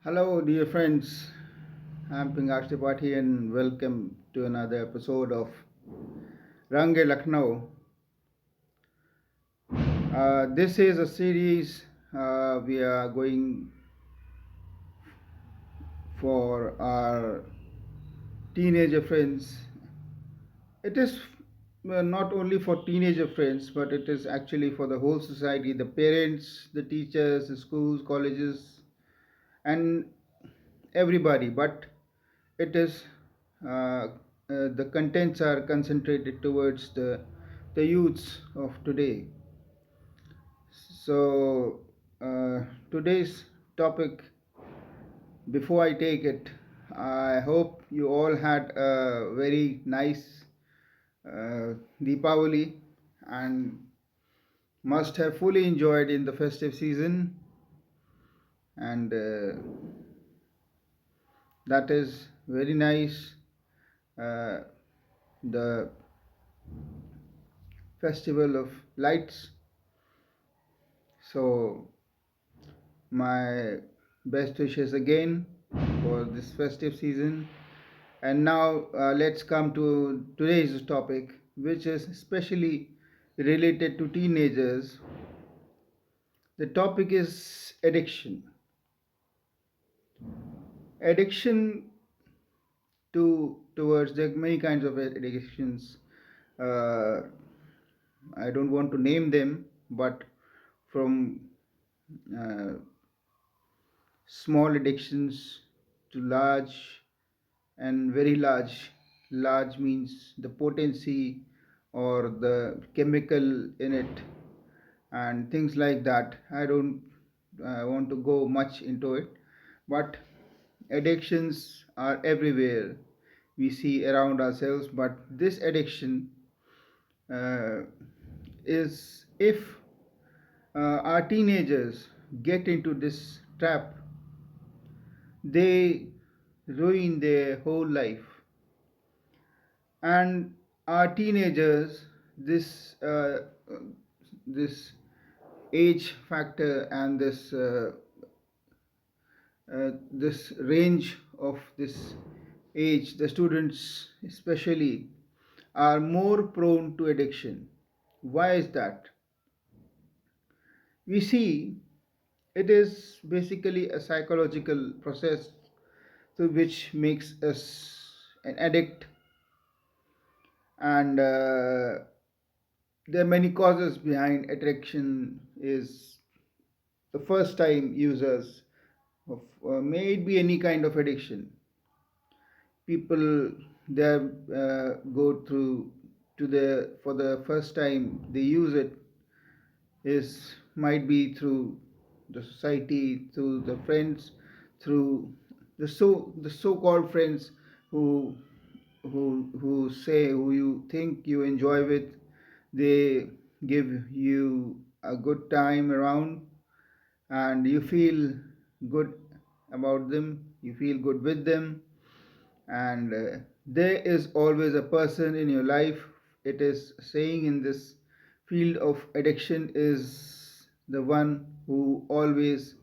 Hello, dear friends. I'm Pingaksh Tripathi, and welcome to another episode of Rang-e-Lucknow. This is a series we are going for our teenager friends. It is not only for teenager friends, but it is actually for the whole society, the parents, the teachers, the schools, colleges, and everybody. But it is the contents are concentrated towards the youths of today. So today's topic, before I take it, I hope you all had a very nice Deepavali and must have fully enjoyed in the festive season, and that is very nice. uh, the festival of lights. So my best wishes again for this festive season. And now let's come to today's topic, which is especially related to teenagers. The topic is addiction. Addiction towards the many kinds of addictions. Uh, I don't want to name them, but from uh, small addictions to large and very large. Large means the potency or the chemical in it and things like that. I don't want to go much into it, but addictions are everywhere. We see around ourselves, but this addiction uh, is if our teenagers get into this trap, they ruin their whole life. And our teenagers, this age factor and this range of this age, the students especially, are more prone to addiction. Why is that? We see it is basically a psychological process through which makes us an addict, and there are many causes behind addiction. Is the first time users of may it be any kind of addiction. People they go through to the for the first time they use it is might be through the society, through the friends, through the so-called friends who who say who you think you enjoy with. They give you a good time around, and you feel good about them, you feel good with them, and there is always a person in your life. It is saying in this field of addiction is the one who always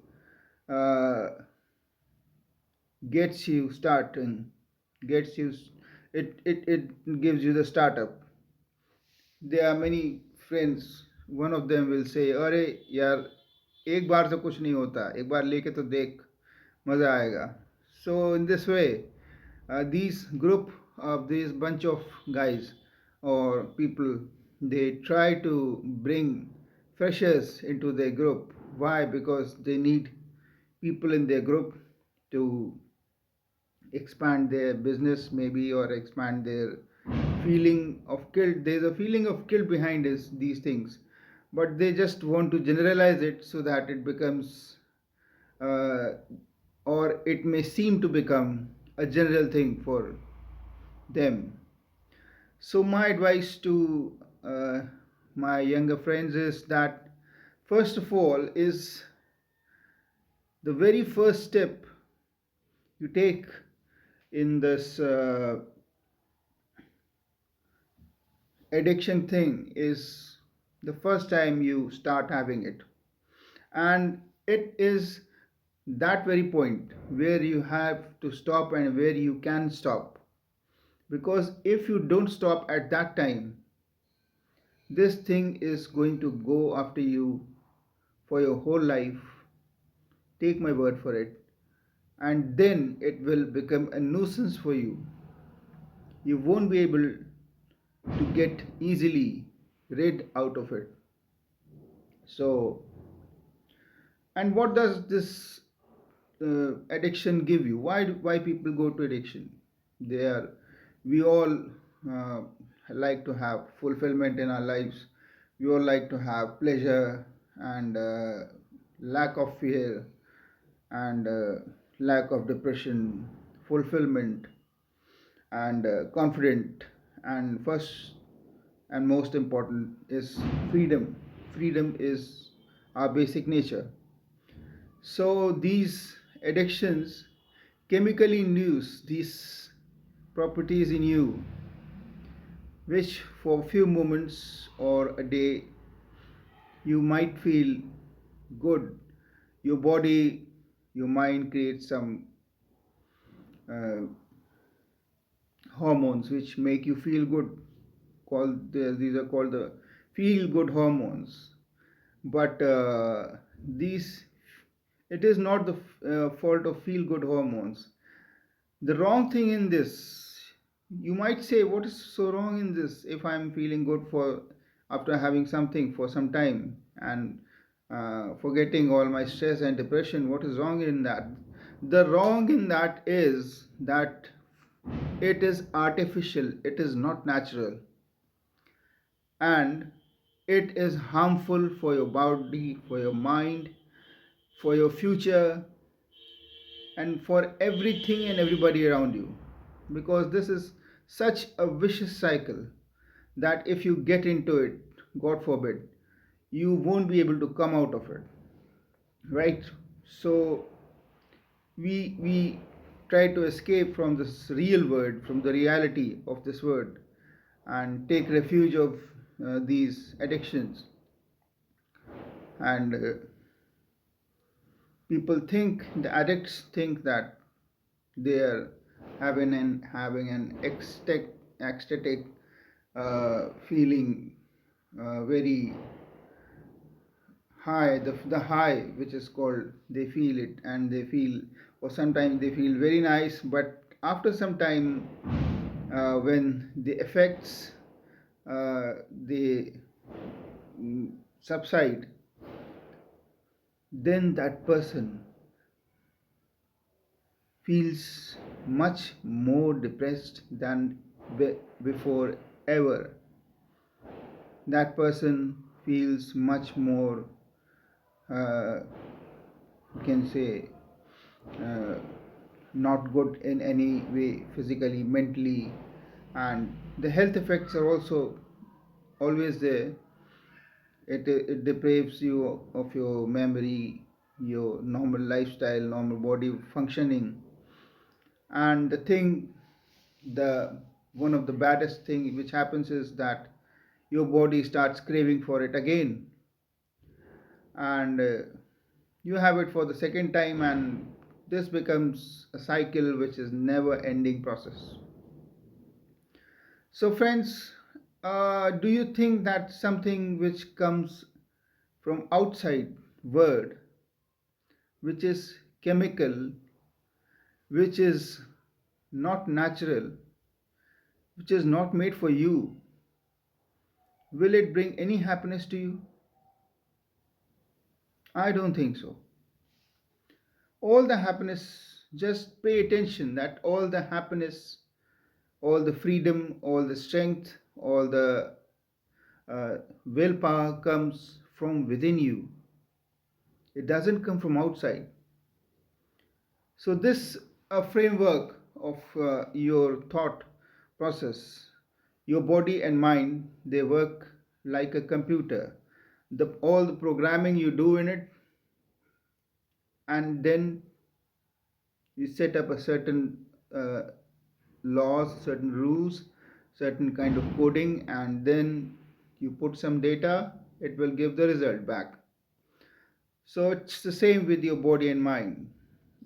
uh, gets you starting, gets you, it gives you the startup. There are many friends. One of them will say, अरे यार एक बार से कुछ नहीं होता, एक बार लेके तो देख, मज़ा आएगा. So in this way, these group of these bunch of guys or people, they try to bring freshers into their group. Why? Because they need people in their group to expand their business maybe, or expand their feeling of guilt. There's a feeling of guilt behind these things, but they just want to generalize it so that it becomes uh, or it may seem to become a general thing for them. So my advice to my younger friends is that first of all is the very first step you take in this addiction thing is the first time you start having it, and it is that very point where you have to stop and where you can stop. Because if you don't stop at that time, this thing is going to go after you for your whole life. Take my word for it. And then it will become a nuisance for you. You won't be able to get easily rid out of it. So, and what does this addiction give you? Why people go to addiction? They are we all uh, like to have fulfillment in our lives. We all like to have pleasure and lack of fear and lack of depression, fulfillment and confident. And first and most important is freedom. Freedom is our basic nature. So these addictions chemically induce these properties in you, which for a few moments or a day you might feel good. Your body, your mind creates some uh, hormones which make you feel good. These are called the feel good hormones. But these it is not the fault of feel good hormones. The wrong thing in this, you might say, what is so wrong in this if I'm feeling good for after having something for some time and forgetting all my stress and depression? What is wrong in that? The wrong in that is that it is artificial, it is not natural, and it is harmful for your body, for your mind, for your future, and for everything and everybody around you. Because this is such a vicious cycle that if you get into it, God forbid, you won't be able to come out of it. Right? So we try to escape from this real word, from the reality of this word, and take refuge of these addictions. And people think, the addicts think that they are having an ecstatic feeling, very high, the high which is called, they feel it and they feel, or sometimes they feel very nice, but after some time, when the effects they subside, then that person feels much more depressed than before ever. That person feels much more, uh, you can say, uh, not good in any way, physically, mentally, and the health effects are also always there. It deprives you of your memory, your normal lifestyle, normal body functioning. And the one of the baddest thing which happens is that your body starts craving for it again, and you have it for the second time, and this becomes a cycle which is never ending process. So friends, do you think that something which comes from outside world, which is chemical, which is not natural, which is not made for you, will it bring any happiness to you? I don't think so. All the happiness, just pay attention that all the happiness, all the freedom, all the strength, all the willpower comes from within you. It doesn't come from outside. So this framework of your thought process, your body and mind, they work like a computer. All the programming you do in it, and then you set up a certain uh, laws, certain rules, certain kind of coding, and then you put some data, it will give the result back. So it's the same with your body and mind.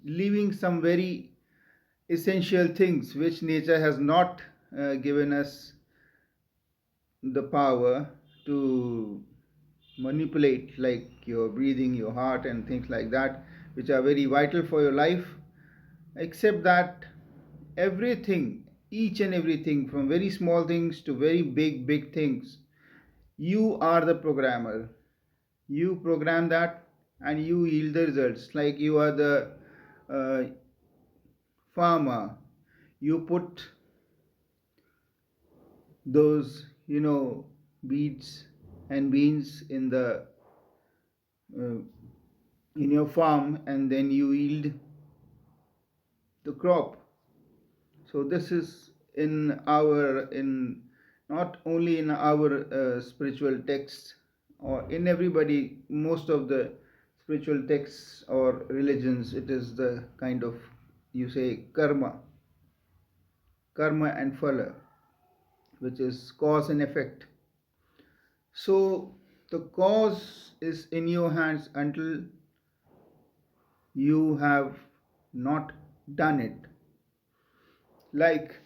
leaving some very essential things which nature has not given us the power to manipulate, like your breathing, your heart, and things like that, which are very vital for your life. Except that everything, each and everything, from very small things to very big things, you are the programmer. You program that and you yield the results. Like you are the uh, farmer. You put those, beets and beans uh, in your farm, and then you yield the crop. So this is in not only in our spiritual texts, or in everybody, most of the spiritual texts or religions, it is the kind of, you say, karma and phala, which is cause and effect. So the cause is in your hands until you have not done it. Like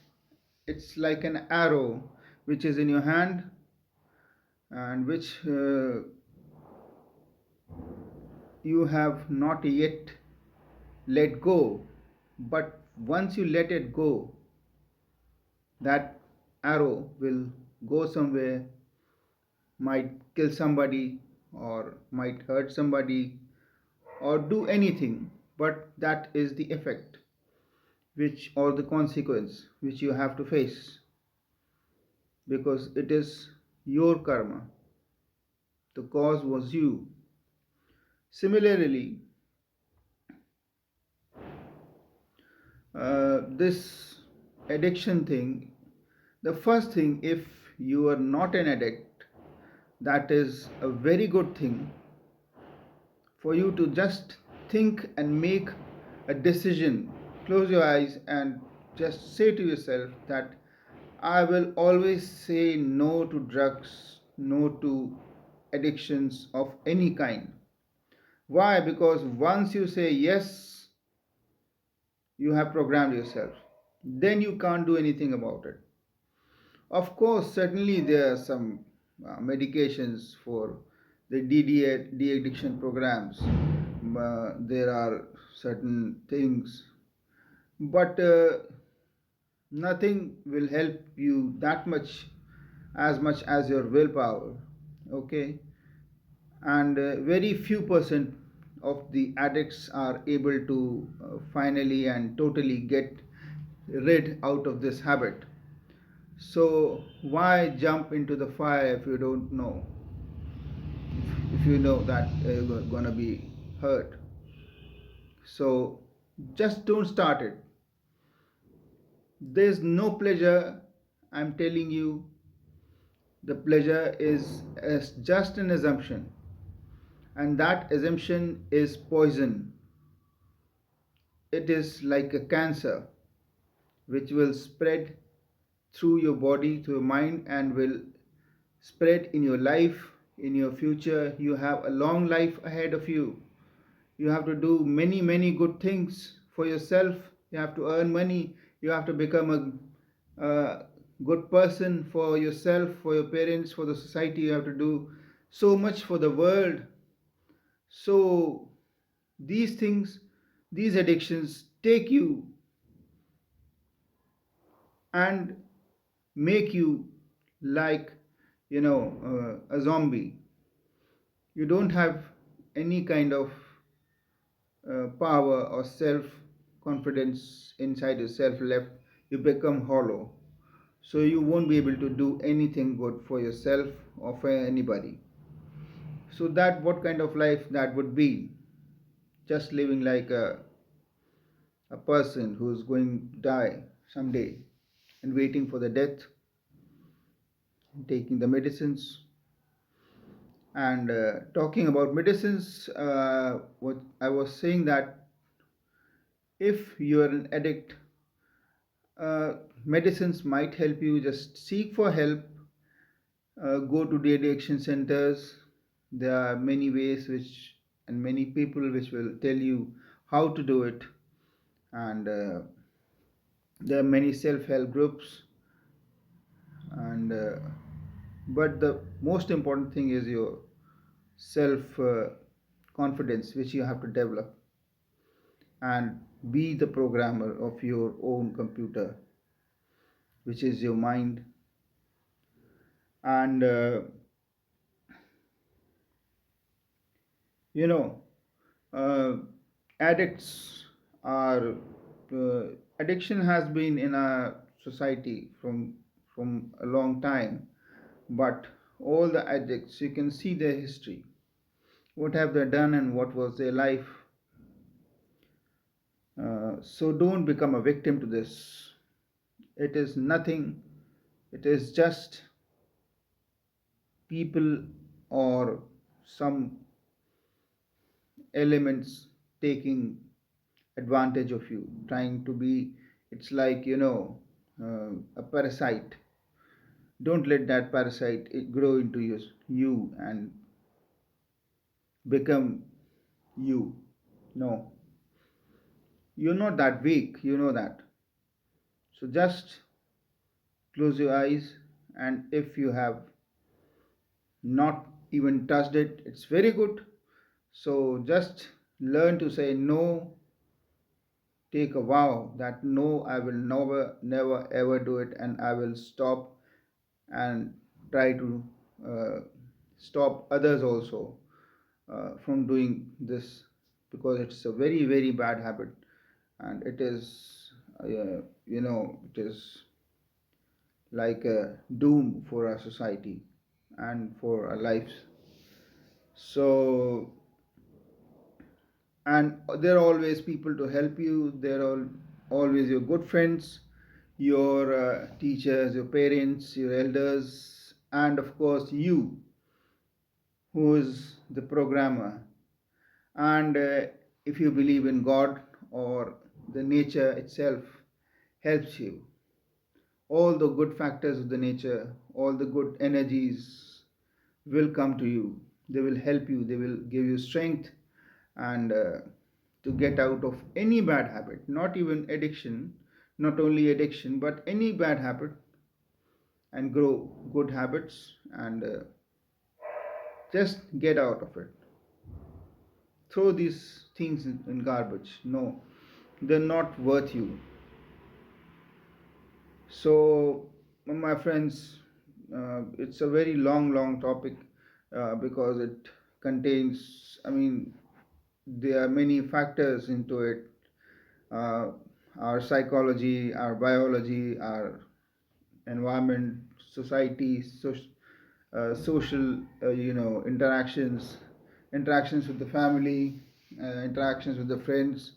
it's like an arrow which is in your hand, and which you have not yet let go. But once you let it go, that arrow will go somewhere, might kill somebody, or might hurt somebody, or do anything. But that is the effect, which, or the consequence, which you have to face, because it is your karma. The cause was you. Similarly, this addiction thing, the first thing, if you are not an addict, that is a very good thing for you to just think and make a decision. Close your eyes and just say to yourself that I will always say no to drugs, no to addictions of any kind. Why? Because once you say yes, you have programmed yourself. Then you can't do anything about it. Of course, certainly there are some medications for the de addiction programs. There are certain things, but nothing will help you that much as your willpower. Okay, and very few percent of the addicts are able to finally and totally get rid out of this habit. So why jump into the fire if you don't know, if you know that you're gonna be hurt? So just don't start it. There's no pleasure. I'm telling you, the pleasure is just an assumption, and that assumption is poison. It is like a cancer which will spread through your body, through your mind, and will spread in your life, in your future. You have a long life ahead of you. You have to do many good things for yourself. You have to earn money. You have to become a good person for yourself, for your parents, for the society. You have to do so much for the world. So these things, these addictions take you and make you like, a zombie. You don't have any kind of power or self confidence inside yourself left. You become hollow, so you won't be able to do anything good for yourself or for anybody. So that, what kind of life that would be? Just living like a person who's going to die someday, and waiting for the death, taking the medicines. And talking about medicines, what I was saying, that if you are an addict, uh, medicines might help you. Just seek for help. Go to the addiction centers. There are many ways which, and many people which will tell you how to do it. and there are many self-help groups, and but the most important thing is your self confidence, which you have to develop, and be the programmer of your own computer, which is your mind. And you know uh, addicts are addiction has been in our society from a long time, but all the addicts, you can see their history, what have they done and what was their life. So don't become a victim to this. It is nothing, it is just people or some elements taking advantage of you, trying to be, it's like, a parasite. Don't let that parasite grow into you and become you. No, you're not that weak, you know that. So just close your eyes, and if you have not even touched it, it's very good. So just learn to say no. Take a vow that no, I will never ever do it, and I will stop and try to uh, stop others also from doing this, because it's a very bad habit, and it is it is like a doom for our society and for our lives. So, and there are always people to help you. There are always your good friends, your teachers, your parents, your elders, and of course you, who is the programmer. And if you believe in God or the nature itself helps you, all the good factors of the nature, all the good energies will come to you. They will help you, they will give you strength, and to get out of any bad habit, not even addiction, not only addiction, but any bad habit, and grow good habits, and just get out of it. Throw these things in garbage. No, they're not worth you. So, my friends, it's a very long topic, because it contains, I mean, there are many factors into it. Uh, our psychology, our biology, our environment, society, social, interactions, interactions with the family, interactions with the friends,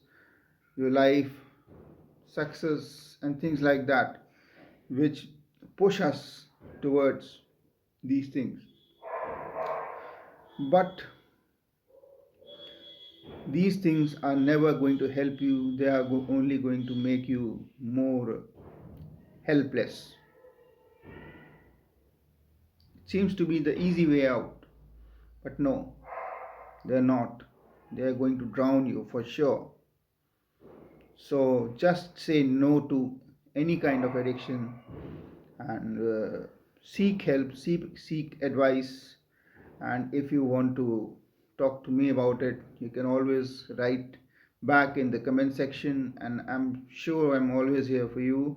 your life, success, and things like that, which push us towards these things. But these things are never going to help you, they are only going to make you more helpless. It seems to be the easy way out, but no, they're not. They are going to drown you for sure. So just say no to any kind of addiction, and seek help, seek advice. And if you want to talk to me about it, you can always write back in the comment section, and I'm sure I'm always here for you,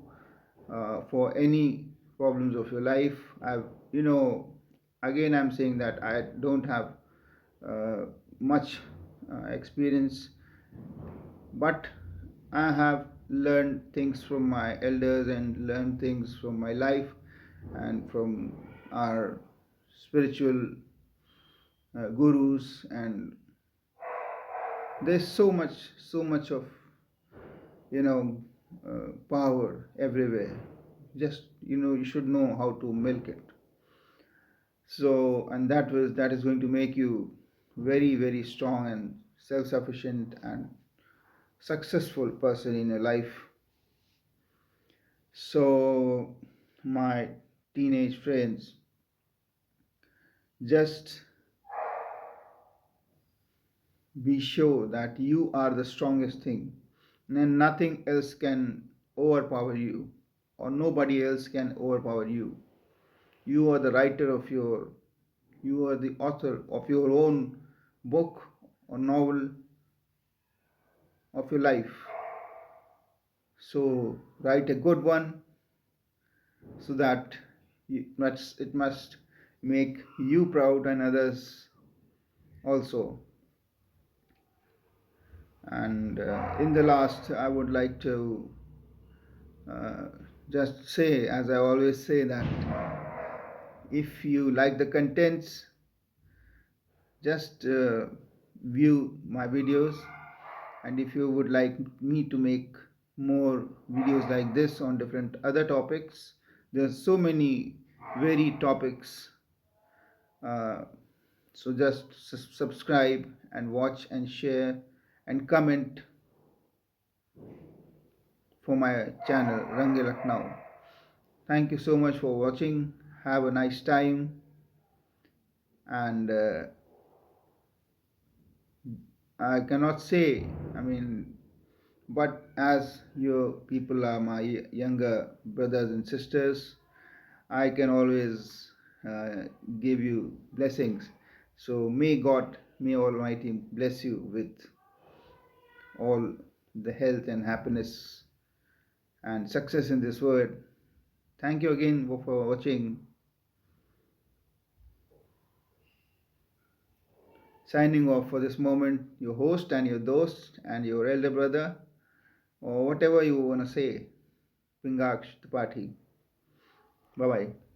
for any problems of your life. I've, again, I'm saying that I don't have uh, much experience, but I have learned things from my elders and learned things from my life and from our spiritual gurus. And there's so much of, power everywhere. Just, you should know how to milk it. So, and that is going to make you very strong and self-sufficient and successful person in your life. So, my teenage friends, just be sure that you are the strongest thing. and nothing else can overpower you, or nobody else can overpower you. You are the writer of your, you are the author of your own book or novel of your life. So write a good one so that it must make you proud and others also. And in the last, I would like to uh, just say, as I always say, that if you like the contents, just view my videos. And if you would like me to make more videos like this on different other topics, there's so many varied topics. uh, so just subscribe and watch and share and comment for my channel Rang-e-Lucknow. Thank you so much for watching. Have a nice time. And I cannot say, I mean, but as you people are my younger brothers and sisters, I can always give you blessings. So may God, may Almighty bless you with all the health and happiness and success in this world. Thank you again for watching. Signing off for this moment, your host and your dost and your elder brother, or whatever you want to say, Pingaksh Tripathi. Bye bye.